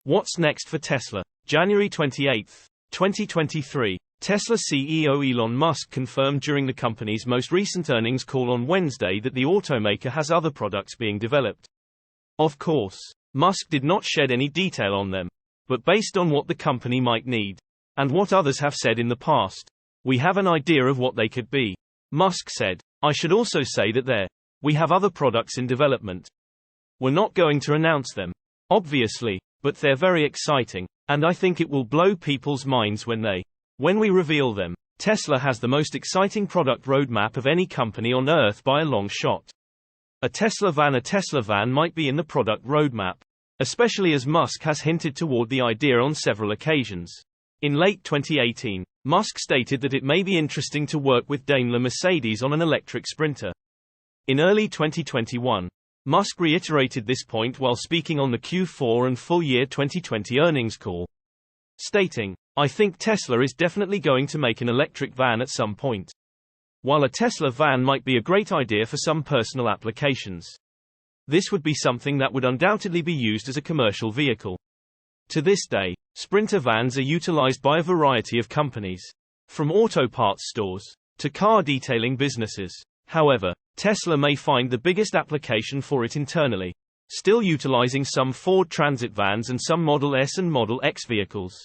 What's next for Tesla? January 28, 2023. Tesla CEO Elon Musk confirmed during the company's most recent earnings call on Wednesday that the automaker has other products being developed. Of course, Musk did not shed any detail on them, but based on what the company might need, and what others have said in the past, we have an idea of what they could be. Musk said, "I should also say that we have other products in development. We're not going to announce them, obviously, but they're very exciting, and I think it will blow people's minds when we reveal them." Tesla has the most exciting product roadmap of any company on Earth by a long shot. A Tesla van might be in the product roadmap, especially as Musk has hinted toward the idea on several occasions. In late 2018, Musk stated that it may be interesting to work with Daimler Mercedes on an electric Sprinter. In early 2021, Musk reiterated this point while speaking on the Q4 and full year 2020 earnings call, stating, "I think Tesla is definitely going to make an electric van at some point. While a Tesla van might be a great idea for some personal applications, this would be something that would undoubtedly be used as a commercial vehicle." To this day, Sprinter vans are utilized by a variety of companies, from auto parts stores to car detailing businesses. However, Tesla may find the biggest application for it internally, still utilizing some Ford Transit vans and some Model S and Model X vehicles,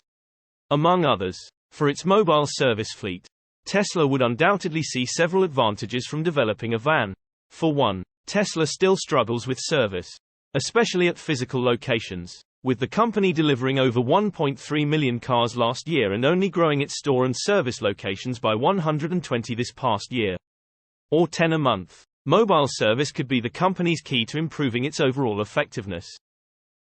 among others. For its mobile service fleet, Tesla would undoubtedly see several advantages from developing a van. For one, Tesla still struggles with service, especially at physical locations, with the company delivering over 1.3 million cars last year and only growing its store and service locations by 120 this past year, or 10 a month. Mobile service could be the company's key to improving its overall effectiveness.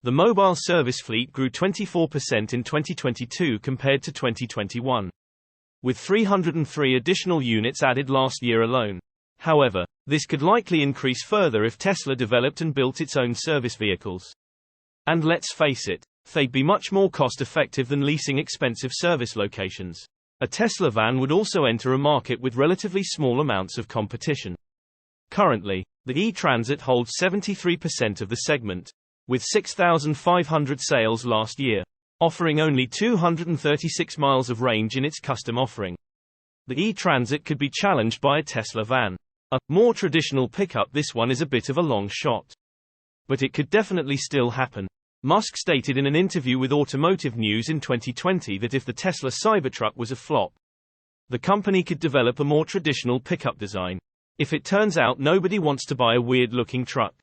The mobile service fleet grew 24% in 2022 compared to 2021, with 303 additional units added last year alone. However, this could likely increase further if Tesla developed and built its own service vehicles. And let's face it, they'd be much more cost-effective than leasing expensive service locations. A Tesla van would also enter a market with relatively small amounts of competition. Currently, the E-Transit holds 73% of the segment, with 6,500 sales last year, offering only 236 miles of range in its custom offering. The E-Transit could be challenged by a Tesla van, a more traditional pickup. This one is a bit of a long shot, but it could definitely still happen. Musk stated in an interview with Automotive News in 2020 that if the Tesla Cybertruck was a flop, the company could develop a more traditional pickup design. If it turns out nobody wants to buy a weird-looking truck,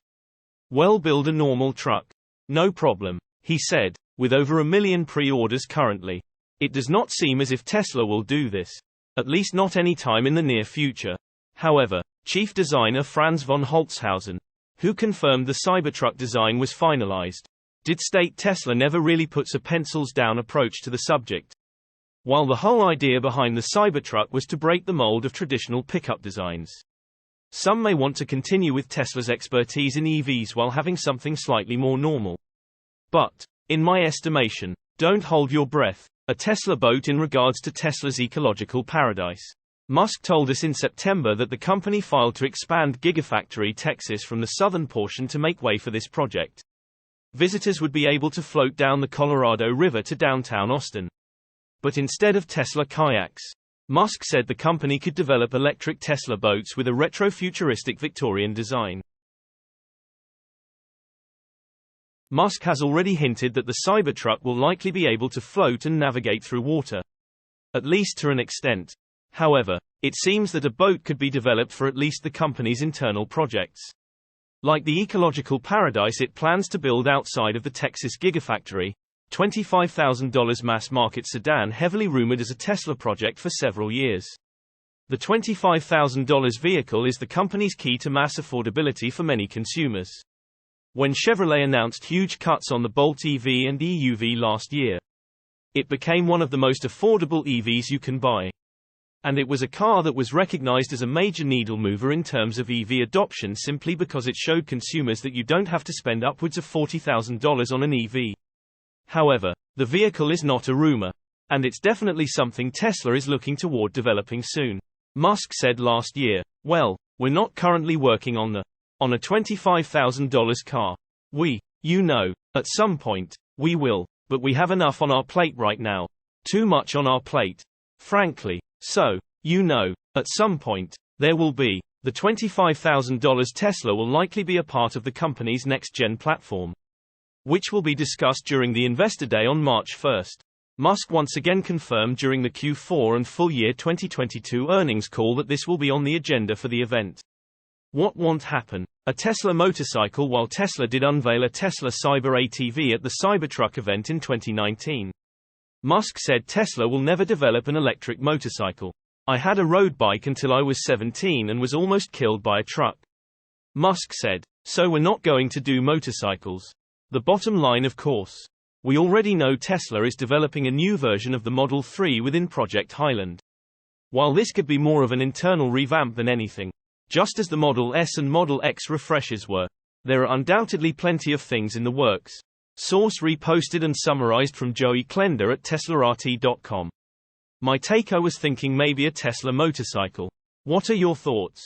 well, build a normal truck. No problem, he said. With over 1 million pre-orders currently, it does not seem as if Tesla will do this, at least not any time in the near future. However, chief designer Franz von Holzhausen, who confirmed the Cybertruck design was finalized, did state Tesla never really puts a pencils-down approach to the subject. While the whole idea behind the Cybertruck was to break the mold of traditional pickup designs, some may want to continue with Tesla's expertise in EVs while having something slightly more normal. But, in my estimation, don't hold your breath. A Tesla boat in regards to Tesla's ecological paradise. Musk told us in September that the company filed to expand Gigafactory Texas from the southern portion to make way for this project. Visitors would be able to float down the Colorado River to downtown Austin. But instead of Tesla kayaks, Musk said the company could develop electric Tesla boats with a retro-futuristic Victorian design. Musk has already hinted that the Cybertruck will likely be able to float and navigate through water, at least to an extent. However, it seems that a boat could be developed for at least the company's internal projects. Like the ecological paradise it plans to build outside of the Texas Gigafactory, $25,000 mass-market sedan heavily rumored as a Tesla project for several years. The $25,000 vehicle is the company's key to mass affordability for many consumers. When Chevrolet announced huge cuts on the Bolt EV and EUV last year, it became one of the most affordable EVs you can buy. And it was a car that was recognized as a major needle mover in terms of EV adoption simply because it showed consumers that you don't have to spend upwards of $40,000 on an EV. However, the vehicle is not a rumor, and it's definitely something Tesla is looking toward developing soon. Musk said last year, "Well, we're not currently working on a $25,000 car. At some point, we will. But we have enough on our plate right now. Too much on our plate. Frankly. So, at some point, there will be. The $25,000 Tesla will likely be a part of the company's next-gen platform, which will be discussed during the Investor Day on March 1. Musk once again confirmed during the Q4 and full year 2022 earnings call that this will be on the agenda for the event. What won't happen? A Tesla motorcycle. While Tesla did unveil a Tesla Cyber ATV at the Cybertruck event in 2019, Musk said Tesla will never develop an electric motorcycle. I had a road bike until I was 17 and was almost killed by a truck. Musk said. So we're not going to do motorcycles. The bottom line, of course. We already know Tesla is developing a new version of the Model 3 within Project Highland. While this could be more of an internal revamp than anything, just as the Model S and Model X refreshes were, there are undoubtedly plenty of things in the works. Source reposted and summarized from Joey Klender at TeslaRT.com. My take: I was thinking maybe a Tesla motorcycle. What are your thoughts?